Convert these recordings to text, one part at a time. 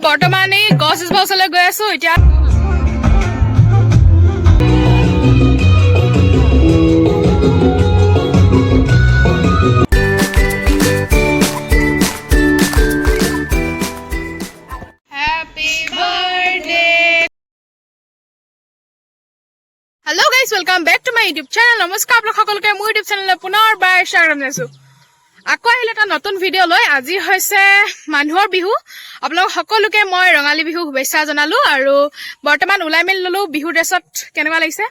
বৰ্তমান এই গছ ওচৰলৈ গৈ আছো এতিয়া Hello guys, welcome back to my YouTube channel. নমস্কাৰ আপোনালোক সকলোকে মোৰ YouTube চেনেললৈ পুনৰবাৰ স্বাগতম জনাইছো। আকৌ আহিলে এটা নতুন ভিডিঅ' লৈ আজি হৈছে মানুহৰ বিহু। আপোনালোক সকলোকে মই ৰঙালী বিহু শুভেচ্ছা জনালো আৰু বৰ্তমান ওলাই মেলি ললো বিহু ড্ৰেছত কেনেকুৱা লাগিছে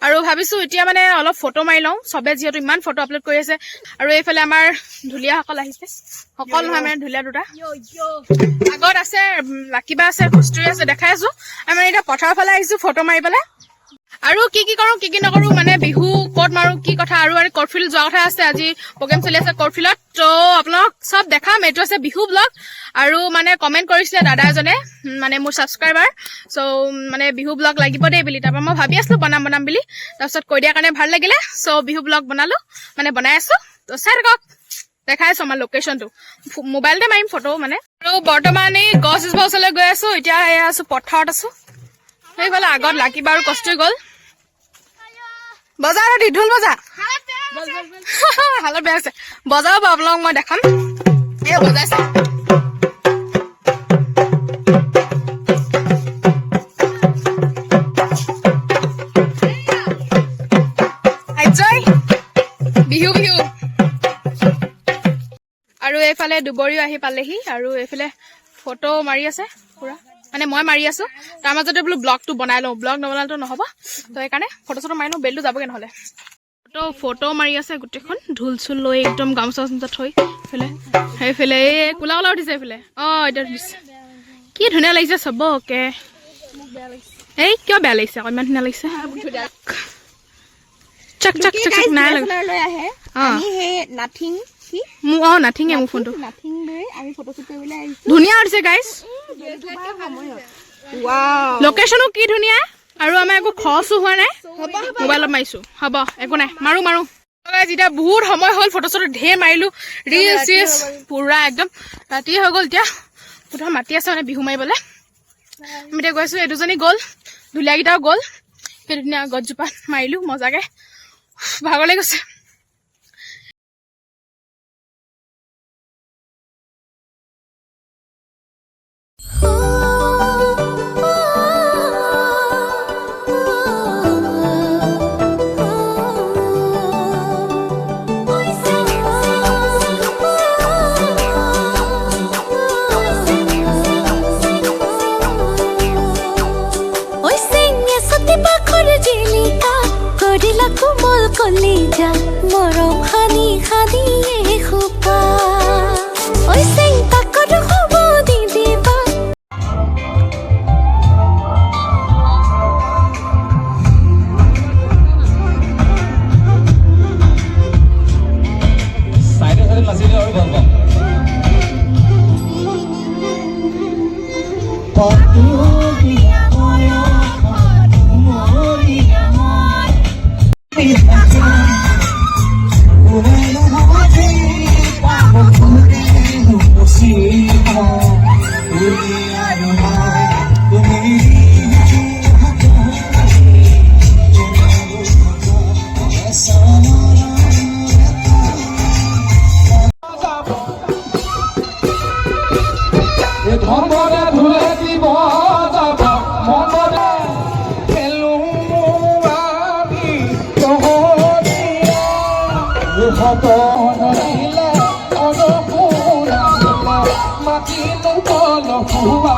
আৰু ভাবিছো এতিয়া মানে অলপ ফটো মাৰি লওঁ সবে যিহেতু ইমান ফটো আপলোড কৰি আছে আৰু এইফালে আমাৰ ঢুলীয়াসকল আহিছে সকল নহয় মানে ঢুলীয়া দুটা আগত আছে লাকিবা আছে কষ্টুৰি আছে দেখাই আছো আমি এতিয়া পথাৰৰ ফালে আহিছো ফটো মাৰিবলৈ আৰু কি কৰো কি নকৰো মানে বিহু কত মাৰো কি কথা আৰু কৰ্ফিল্ড যোৱা কথা আছে আজি প্ৰগ্ৰাম চলি আছে কৰ্ফিল্ডত তো আপোনালোক সব দেখাম এইটো আছে বিহু ব্লগ আৰু মানে কমেন্ট কৰিছিলে দাদা এজনে মানে মোৰ সাবস্ক্ৰাইবাৰ সো মানে বিহু ব্লগ লাগিব দেই বুলি তাৰপৰা মই ভাবি আছিলো বনাম বুলি তাৰপিছত কৈ দিয়া কাৰণে ভাল লাগিলে সো বিহু ব্লগ বনালো মানে বনাই আছো তো চাই থাকক দেখাই আছো আমাৰ লোকেশ্যনটো মোবাইলতে মাৰিম ফটো মানে আৰু বৰ্তমান এই গছ ওচৰলৈ গৈ আছো এতিয়া আছো পথাৰত আছো সেইফালে আগত লাকিবা আৰু কষ্টুৰি গ'ল বজাৰ দি ঢোল বজা হালত বেয়া আছে বজাব আপোনালোক মই দেখাম এই বজাইছে বিহু আৰু এইফালে দুবৰীও আহি পালেহি আৰু এইফালে ফটো মাৰি আছে পুৰা মানে মই মাৰি আছো তাৰ মাজতে বোলো ব্লগটো বনাই লওঁ ব্লগ নবনালেতো নহব তো সেইকাৰণে ফটো চটো মাৰি লওঁ বেলটো যাবগে নহলে ফটো মাৰি আছে গোটেইখন ঢোল চোল লৈ একদম গামোচা চামোচা থৈ সেইফালে এই কোলা উঠিছে এইফালে এতিয়া উঠিছে কি ধুনীয়া লাগিছে চবকে এই কিয় বেয়া লাগিছে আকৌ ইমান ধুনীয়া লাগিছে চক চক চক চক নাই নাথিঙে মোৰ ফোনটো ধুনীয়া উঠিছে গাইজ লোকেশ্যনো কি ধুনীয়া আৰু আমাৰ একো খৰচো হোৱা নাই মোবাইলত মাৰিছো হ'ব একো নাই মাৰো যেতিয়া বহুত সময় হ'ল ফটো চটো ঢেৰ মাৰিলো ৰিলচ চিলচ পুৰা একদম ৰাতি হৈ গ'ল এতিয়া প্ৰথম মাতি আছে মানে বিহু মাৰিবলৈ আমি এতিয়া গৈছো এই দুজনী গ'ল ঢুলীয়াকেইটাও গ'ল সেই ধুনীয়া গছজোপা মাৰিলো মজাকে ভাগৰ লাগি গৈছে কোমল কলিজা মৰম হানি হানি এসোপা ঐ চেং তাকত হ'ব দি দিবা চাইডে নাচিলে আৰু ভাল পাম ধৰ্মৰে ধুলে দিব যাব মনৰে খেলো আমি তহৰীয়া নৰিলে অনুপুৰা মাটি তল খুৱা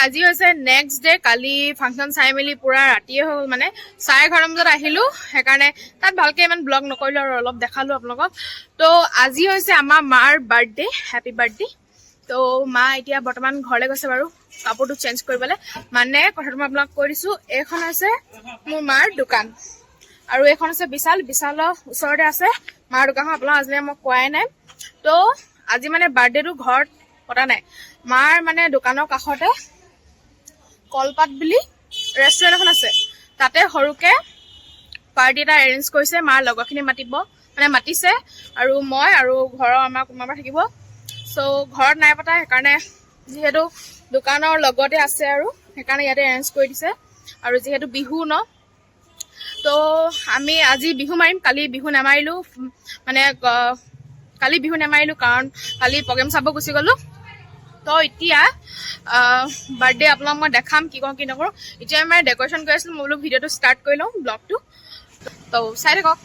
আজি হৈছে নেক্সট ডে কালি ফাংচন চাই মেলি পুৰা ৰাতিয়ে হৈ গ'ল মানে 11:30 বজাত আহিলো সেইকাৰণে তাত ভালকে ইমান ব্লগ নকৰিলো আৰু অলপ দেখালো আপোনালোকক তো আজি হৈছে আমাৰ মাৰ বাৰ্থডে হেপী বাৰ্থডে তো মা এতিয়া বৰ্তমান ঘৰলৈ গৈছে বাৰু কাপোৰটো চেঞ্জ কৰিবলৈ মানে কথাটো মই আপোনাক কৈ দিছো এইখন আছে মোৰ মাৰ দোকান আৰু এইখন আছে বিশালৰ ওচৰতে আছে মাৰ দোকানখন আপোনাক আজিলৈ মই কোৱাই নাই তো আজি মানে বাৰ্থডেটো ঘৰত পতা নাই মাৰ মানে দোকানৰ কাষতে কলপাত বুলি ৰেষ্টুৰেণ্ট এখন আছে তাতে সৰুকে পাৰ্টি এটা এৰেঞ্জ কৰিছে মাৰ লগৰখিনি মাতিছে আৰু মই আৰু ঘৰৰ আমাৰ কোনোবা থাকিব সো ঘৰত নাই পতা সেইকাৰণে যিহেতু দোকানৰ লগতে আছে আৰু সেইকাৰণে ইয়াতে এৰেঞ্জ কৰি দিছে আৰু যিহেতু বিহু ন তো আমি আজি বিহু মাৰিম কালি বিহু নামাৰিলো মানে কালি বিহু নামাৰিলো কাৰণ কালি প্ৰগ্ৰেম চাব গুচি গ'লো তো এতিয়া বাৰ্থডে আপোনাক মই দেখাম কি কওঁ কি নকৰোঁ এতিয়া মই ডেক'ৰেশ্যন কৰি আছিলোঁ মই বোলো ভিডিঅ'টো ষ্টাৰ্ট কৰি লওঁ ব্লগটো তো চাই থাকক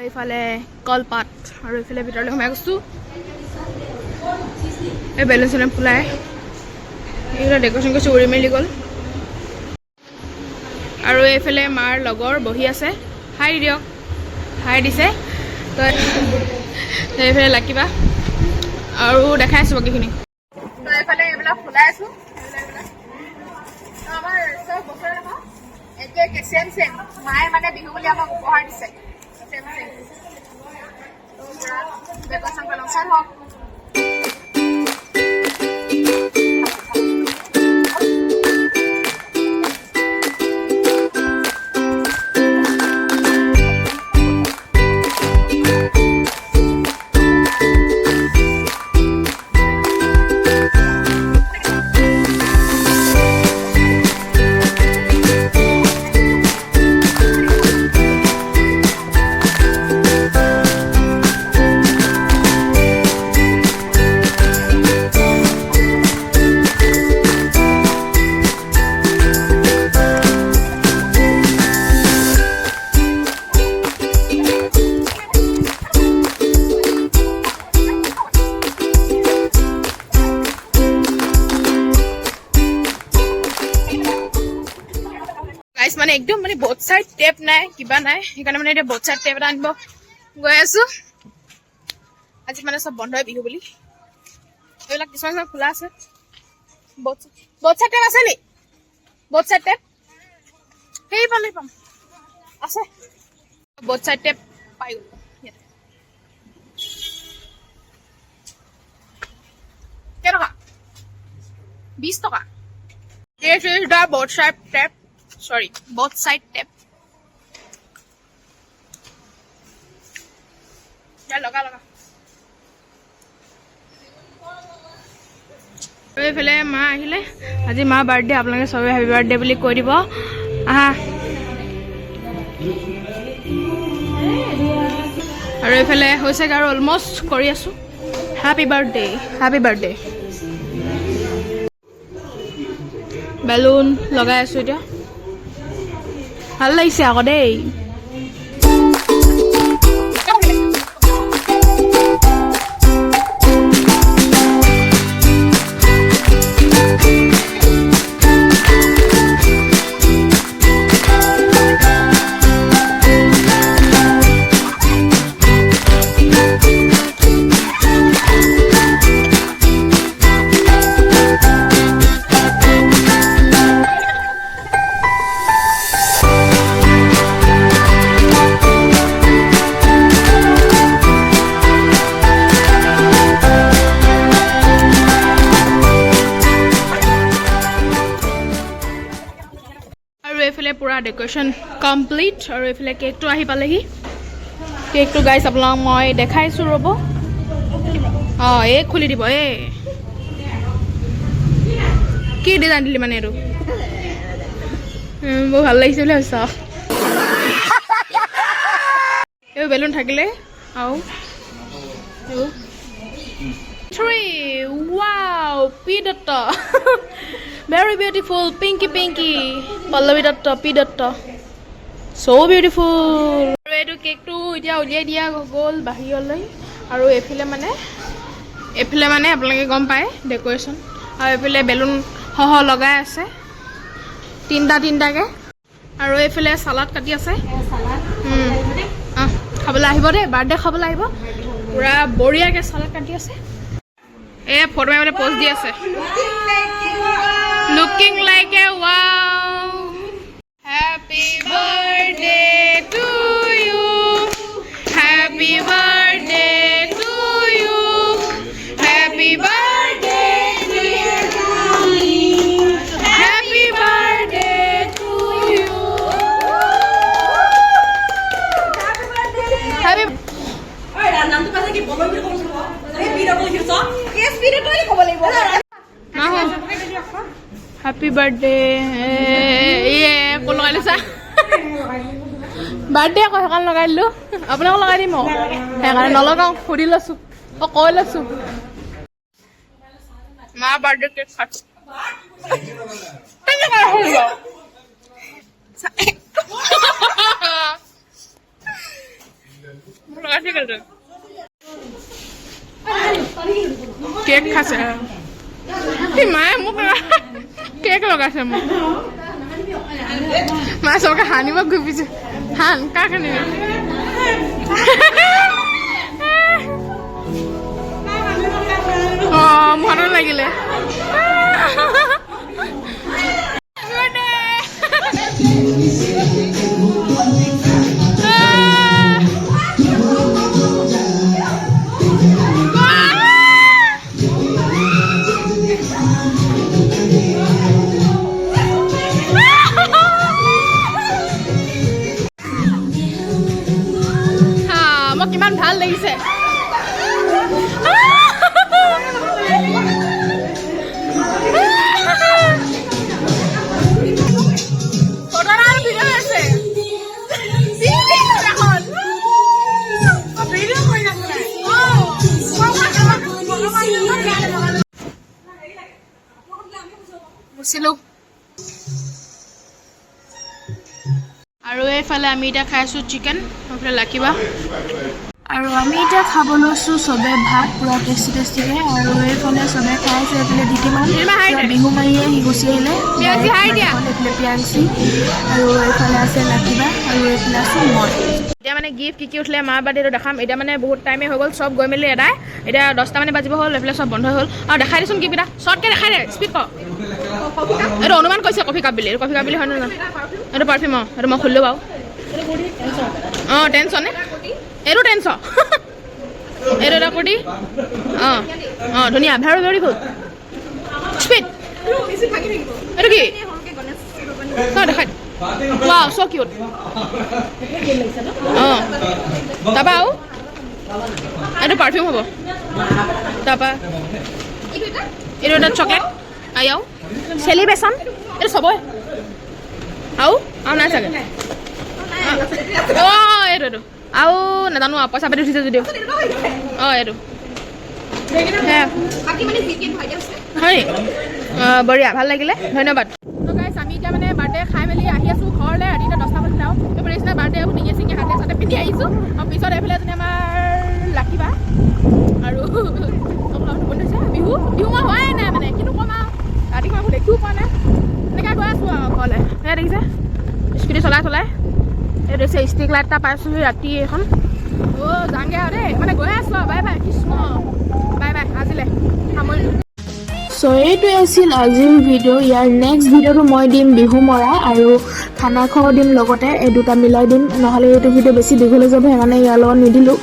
এইফালে কলপাত আৰু এইফালে ভিতৰলৈ সোমাই গৈছোঁ এই বেলুন চেলুন ফুলাই এইবিলাক ডেক'ৰেশ্যন কৰিছোঁ উৰি মেলি গ'ল আৰু এইফালে মাৰ লগৰ বহি আছে হাই দিয়ক হাই দিছে তো এইফালে লাকিবা আৰু দেখাই আছোঁ বাকীখিনি তো এইফালে এইবিলাক ফুলাই আছোঁ আমাৰ চব বছৰে নহয় একে চেম মায়ে মানে বিহু বুলি আমাক উপহাৰ দিছে চেম ডেক'ৰেশ্যন কৰি লওঁ চাই হওক মানে একদম মানে বোথ সাইড টেপ নাই কিবা নাই সেইকাৰণে মানে এতিয়া বোথ সাইড টেপ এটা আনিব গৈ আছো আজি মানে চব বন্ধ হয় বিহু বুলি এইবিলাক কিছুমান খোলা আছে বোথ সাইড টেপ আছে নি বোথ সাইড টেপ সেই পালে পাম আছে বোথ সাইড টেপ পাই গ'ল কেইটকা 20 টকা This is the both side tape. Sorry, both side tape. Ya loga. এইফালে মা আহিলে আজি মা বাৰ্থডে আপোনালোকে সবে হেপী বাৰ্থডে বুলি কৈ দিব আহা আৰু এইফালে হৈছে আৰু অলমষ্ট কৰি আছো হেপী বাৰ্থডে বেলুন লগাই আছো এতিয়া ভাল লাগিছে আকৌ দেই এইফালে পুৰা ডেকৰেশ্যন কমপ্লিট আৰু এইফালে কেকটো আহি পালেহি কেকটো গাইছ আপোনাক মই দেখাইছোঁ ৰ'ব অঁ এই খুলি দিব কি ডিজাইন দিলি মানে এইটো বৰ ভাল লাগিছে বুলি ভাবিছ এই বেলুন থাকিলে আৰু wow P Datta very beautiful pinky Pallavi Datta P Datta so beautiful এইটো কেকটো এতিয়া উলিয়াই দিয়া গ'ল বাহিৰলৈ আৰু এফালে মানে আপোনালোকে গম পায় ডেকৰেশ্যন আৰু এফালে বেলুন সহ লগাই আছে তিনিটাকে আৰু এইফালে চালাড কাটি আছে খাবলৈ আহিব দেই বাৰ্থডে খাবলৈ আহিব পুৰা বঢ়িয়াকৈ চালাড কাটি আছে এই ফটো মাৰিবলৈ পষ্ট দি আছে looking like a wow happy birthday to you happy birthday to you happy birthday dear darling happy birthday to you happy happy birthday ये को लगा লৈছা बर्थडे को হেকান লগাই দিলো আপোনাক লগাই দিম হেকান নলগাও ফুৰি লৈছো কৈ লৈছো মা বাৰ্থডে কেক কাট কেক খাইছে মায়ে মোক কেক লগাইছে মোক মায়ে চবকে হানিব ঘুপিছে হান কাক হানিবি মোৰ হাতত লাগিলে কিমান ভাল লাগিছে মুচিলো আৰু এইফালে আমি এতিয়া খাইছো চিকেন এইফালে লাকিবা আৰু আমি এতিয়া খাব লৈছো সবে ভাত পুৰা টেষ্টিকে আৰু এইফালে সবে খাইছে এইফালে দিতিমান বিহু মাৰিয়ে সি গুচি আহিলে এইফালে পিয়াংচি আৰু এইফালে আছে লাকিবা আৰু এইফালে আছে মই এতিয়া মানে গিফ্ট কি উঠিলে মা বাৰ্থডেটো দেখাম এতিয়া মানে বহুত টাইমে হৈ গ'ল চব গৈ মেলি এদাই এতিয়া 10টা মানে বাজিব হ'ল এইফালে চব বন্ধ হ'ল আৰু দেখাই দিচোন গিফ্টকেইটা শ্বৰ্টকৈ দেখাই দে স্পীড ক এইটো অনুমান কৈছে কফি কাপ বুলি হয় নহয় এইটো পাৰফিউম এইটো মই খুলিলোঁ বাৰু টেনশ্যনে এইটো টেনশ্যন এইটো এটা কুৰ্তি ধুনীয়া ভেৰি ভেৰি গুড স্পীড এইটো কি দেখাই ৱাও চ' কিউট তাৰপৰা আৰু এইটো পাৰফিউম হ'ব তাৰপৰা এইটো এটা চকলেট আৰু চেলিব্ৰেশ্যন এইটো চবই আৰু নাই চাগে এইটো আৰু নাজানো আৰু পইচা পাতি উঠিছে যদিও এইটো হয় বঢ়িয়া ভাল লাগিলে ধন্যবাদ আমি এতিয়া মানে বাৰ্থডে খাই মেলি আহি আছোঁ ঘৰলৈ ৰাতিপুৱা 10টা বজাত যাওঁ এইবোৰ নিচিনা বাৰ্থডে ডিঙে চিঙে হাতে চাতে পিন্ধি আহিছোঁ আৰু পিছত এইফালে এজনী আমাৰ লাকিবা আৰু বন্ধুছে বিহু মই হোৱাই নাই মানে কিন্তু ক'ম আৰু ৰাতিপুৱা একো দেখিও পোৱা নাই এনেকৈ গৈ আছোঁ আৰু ঘৰলৈ সেয়া দেখিছে স্কুটি চলাই এই দেখিছে ষ্ট্ৰিক লাইট এটা পাইছোঁ ৰাতি এখন যাংগে আৰু দেই মানে গৈ আছোঁ আৰু bye bye Krishna bye bye আজিলৈ সামৰিলোঁ সো এইটোৱে আছিল আজিৰ ভিডিঅ' ইয়াৰ নেক্সট ভিডিঅ'টো মই দিম বিহু মৰা আৰু খানা খোৱাও দিম লগতে এই দুটা মিলাই দিম নহ'লে এইটো ভিডিঅ' বেছি দীঘল হৈ যাব সেইকাৰণে ইয়াৰ লগত নিদিলোঁ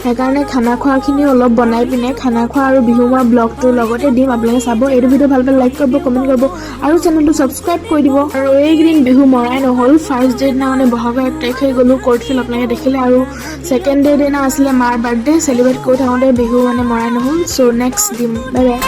সেইকাৰণে খানা খোৱাখিনি অলপ বনাই পিনে খানা খোৱা আৰু বিহু মৰা ব্লগটো লগতে দিম আপোনালোকে চাব এইটো ভিডিঅ' ভাল পালে লাইক কৰিব কমেণ্ট কৰিব আৰু চেনেলটো ছাবস্ক্ৰাইব কৰি দিব আৰু এইকেইদিন বিহু মৰাই নহ'ল ফাৰ্ষ্ট ডে দিনা মানে বহাগৰ 1 তাৰিখে গ'লোঁ ক'ৰ্টফিল্ড আপোনালোকে দেখিলে আৰু ছেকেণ্ড ডে দিনা আছিলে মাৰ বাৰ্থডে চেলিব্ৰেট কৰি থাকোঁতে বিহু মানে মৰাই নহ'ল চ' নেক্সট দিম বাই বাই